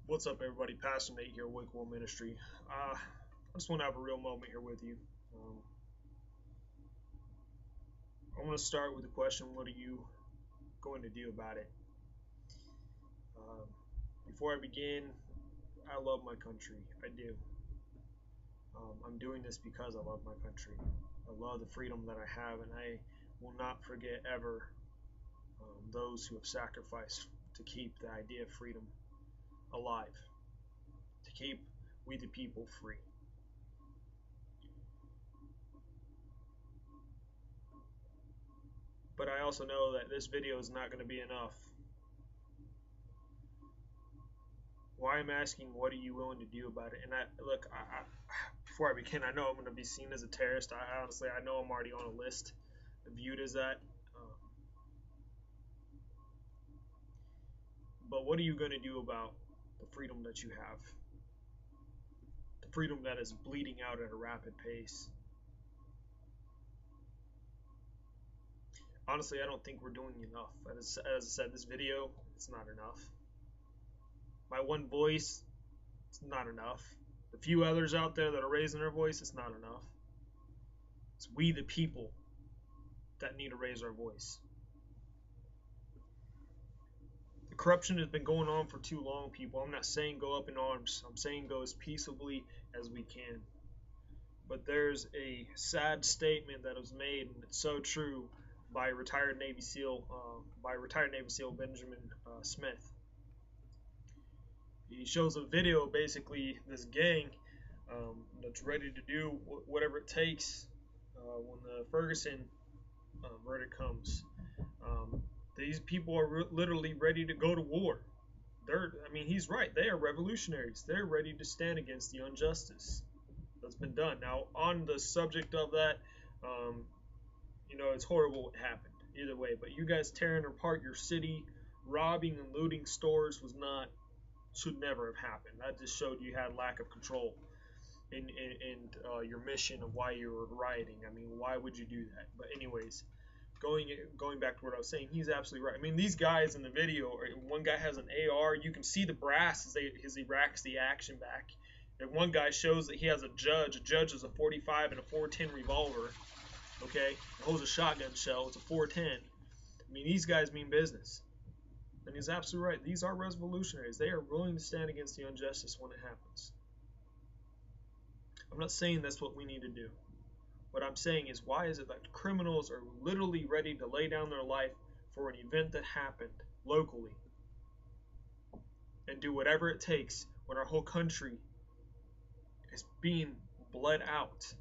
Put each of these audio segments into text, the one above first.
What's up, everybody? Pastor Nate here, Wake World Ministry. I just want to have a real moment here with you. I'm going to start with the question: what are you going to do about it? Um, Before I begin, I love my country. I do. I'm doing this because I love my country. I love the freedom that I have, and I will not forget ever those who have sacrificed to keep the idea of freedom alive, to keep we the people free. But I also know that this video is not going to be enough. Why I'm asking, what are you willing to do about it? And before I begin, I know I'm going to be seen as a terrorist. I know I'm already on a list, viewed as that. But what are you going to do about the freedom that you have? The freedom that is bleeding out at a rapid pace. Honestly, I don't think we're doing enough. As I said, this video, it's not enough. My one voice, it's not enough. The few others out there that are raising their voice, it's not enough. It's we the people that need to raise our voice. The corruption has been going on for too long, people. I'm not saying go up in arms. I'm saying go as peaceably as we can. But there's a sad statement that was made, and it's so true, by retired Navy SEAL Benjamin Smith. He shows a video, basically this gang that's ready to do whatever it takes when the Ferguson verdict comes. These people are literally ready to go to war. He's right. They are revolutionaries. They're ready to stand against the injustice that's been done. Now, on the subject of that, it's horrible what happened. Either way, but you guys tearing apart your city, robbing and looting stores should never have happened. That just showed you had lack of control in your mission of why you were rioting. Why would you do that? But anyways, going back to what I was saying, he's absolutely right. These guys in the video, one guy has an AR. You can see the brass as he racks the action back. And one guy shows that he has a judge. A judge is a 45 and a 410 revolver. Okay, it holds a shotgun shell. It's a 410. These guys mean business. And he's absolutely right. These are revolutionaries. They are willing to stand against the injustice when it happens. I'm not saying that's what we need to do. What I'm saying is, why is it that criminals are literally ready to lay down their life for an event that happened locally and do whatever it takes when our whole country is being bled out?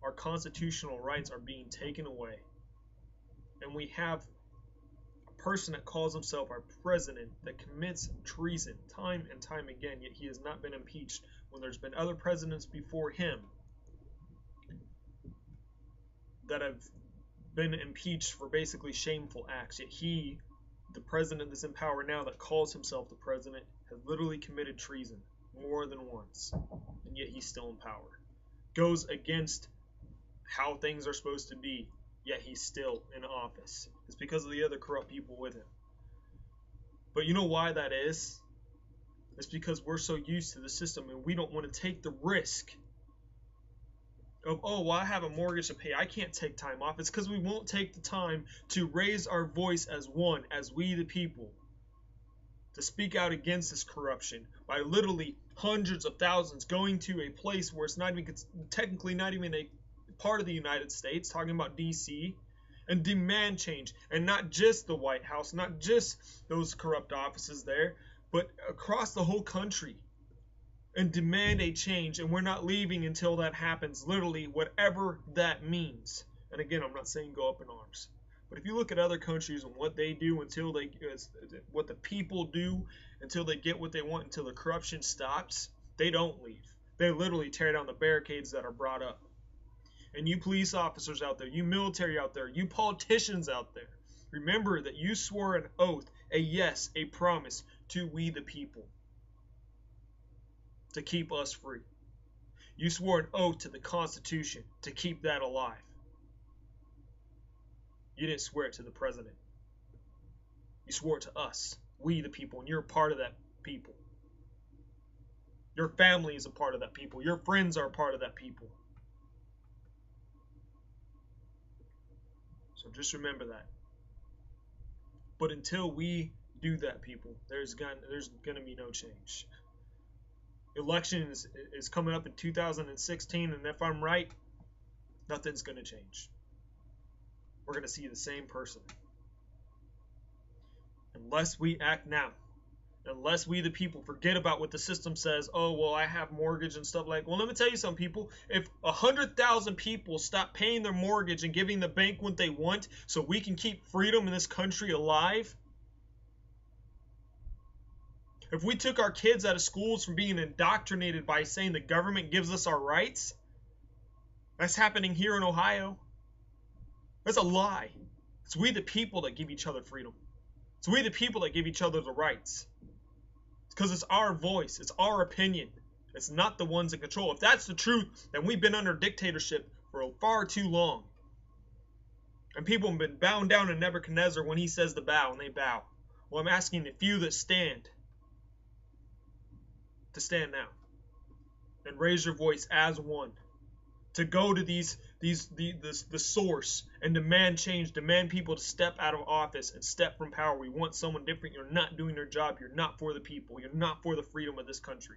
Our constitutional rights are being taken away. And we have a person that calls himself our president that commits treason time and time again, yet he has not been impeached when there's been other presidents before him that have been impeached for basically shameful acts. Yet he, the president that's in power now that calls himself the president, has literally committed treason more than once, and yet he's still in power. Goes against how things are supposed to be, yet he's still in office. It's because of the other corrupt people with him. But you know why that is? It's because we're so used to the system and we don't want to take the risk of, I have a mortgage to pay, I can't take time off. It's because we won't take the time to raise our voice as one, as we the people, to speak out against this corruption by literally hundreds of thousands going to a place where it's technically not even a part of the United States, talking about DC, and demand change. And not just the White House, not just those corrupt offices there, but across the whole country, and demand a change. And we're not leaving until that happens, literally, whatever that means. And again, I'm not saying go up in arms, but if you look at other countries and what they do what the people do until they get what they want, until the corruption stops, they don't leave. They literally tear down the barricades that are brought up. And you police officers out there, you military out there, you politicians out there, remember that you swore an oath, a yes, a promise to we the people, to keep us free. You swore an oath to the Constitution to keep that alive. You didn't swear it to the president. You swore it to us, we the people, and you're a part of that people. Your family is a part of that people. Your friends are a part of that people. So just remember that. But until we do that, people, there's gonna be no change. Election is coming up in 2016, and if I'm right, nothing's gonna change. We're gonna see the same person. Unless we act now. Unless we, the people, forget about what the system says. Oh, well, I have mortgage and stuff like. Well, let me tell you something, people. If 100,000 people stop paying their mortgage and giving the bank what they want so we can keep freedom in this country alive. If we took our kids out of schools from being indoctrinated by saying the government gives us our rights. That's happening here in Ohio. That's a lie. It's we, the people, that give each other freedom. It's we, the people, that give each other the rights. Because it's our voice, it's our opinion. It's not the ones in control. If that's the truth, then we've been under dictatorship for far too long. And people have been bound down to Nebuchadnezzar when he says to bow, and they bow. Well, I'm asking the few that stand to stand now and raise your voice as one. To go to the source and demand change, demand people to step out of office and step from power. We want someone different. You're not doing their job. You're not for the people. You're not for the freedom of this country.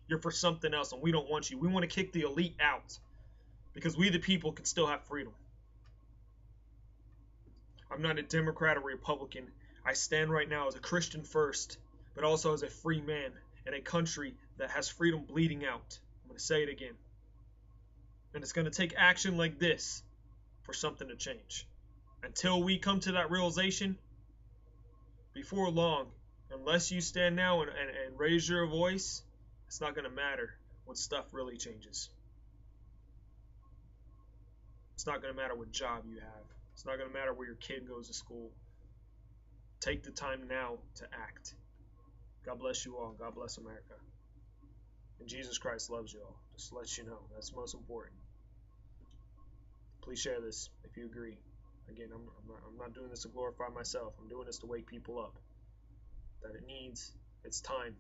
You're for something else, and we don't want you. We want to kick the elite out because we, the people, can still have freedom. I'm not a Democrat or Republican. I stand right now as a Christian first, but also as a free man in a country that has freedom bleeding out. I'm going to say it again. And it's going to take action like this for something to change. Until we come to that realization, before long, unless you stand now and raise your voice, it's not going to matter when stuff really changes. It's not going to matter what job you have. It's not going to matter where your kid goes to school. Take the time now to act. God bless you all. God bless America. And Jesus Christ loves you all. Just to let you know. That's most important. Please share this if you agree. Again, I'm not doing this to glorify myself. I'm doing this to wake people up. That it's time.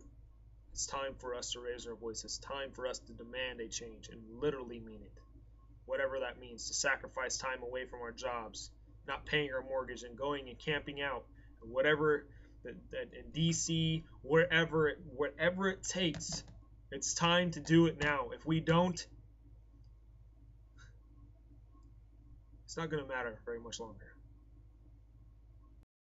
It's time for us to raise our voice. It's time for us to demand a change and literally mean it. Whatever that means, to sacrifice time away from our jobs, not paying our mortgage and going and camping out, and whatever that in DC, whatever it takes. It's time to do it now. If we don't, it's not going to matter very much longer.